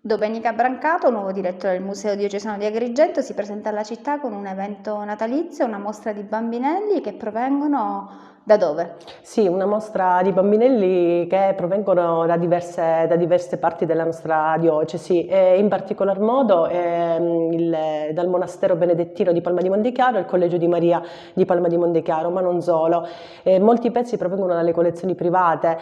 Domenica Brancato, nuovo direttore del Museo Diocesano di Agrigento, si presenta alla città con un evento natalizio, una mostra di bambinelli che provengono da dove? Sì, una mostra di bambinelli che provengono da diverse parti della nostra diocesi e in particolar modo dal monastero benedettino di Palma di Montechiaro e il Collegio di Maria di Palma di Montechiaro, ma non solo. Molti pezzi provengono dalle collezioni private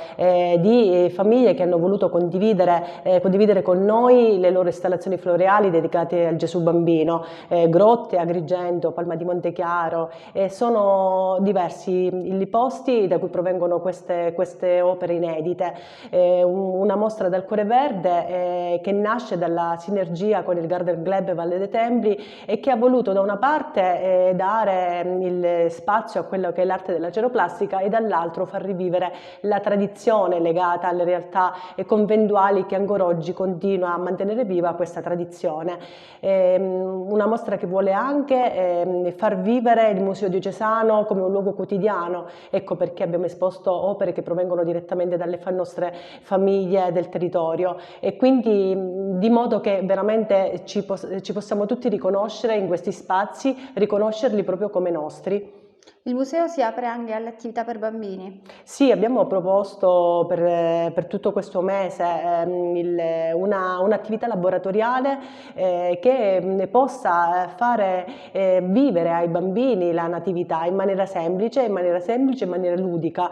di famiglie che hanno voluto condividere con noi le loro installazioni floreali dedicate al Gesù Bambino, Grotte, Agrigento, Palma di Montechiaro, sono diversi i posti da cui provengono queste opere inedite. Una mostra dal Cuore Verde che nasce dalla sinergia con il Garden Club Valle dei Templi e che ha voluto da una parte dare il spazio a quello che è l'arte della ceroplastica e dall'altro far rivivere la tradizione legata alle realtà conventuali che ancora oggi continua a mantenere viva questa tradizione. Una mostra che vuole anche far vivere il Museo Diocesano come un luogo quotidiano. Ecco perché abbiamo esposto opere che provengono direttamente dalle nostre famiglie del territorio e quindi di modo che veramente ci possiamo tutti riconoscere in questi spazi, riconoscerli proprio come nostri. Il museo si apre anche alle attività per bambini. Sì, abbiamo proposto per tutto questo mese un'attività laboratoriale che possa fare vivere ai bambini la natività in maniera semplice, in maniera ludica.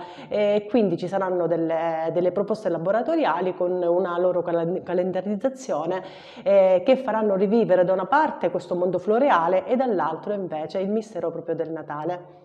Quindi ci saranno delle proposte laboratoriali con una loro calendarizzazione che faranno rivivere da una parte questo mondo floreale e dall'altro invece il mistero proprio del Natale.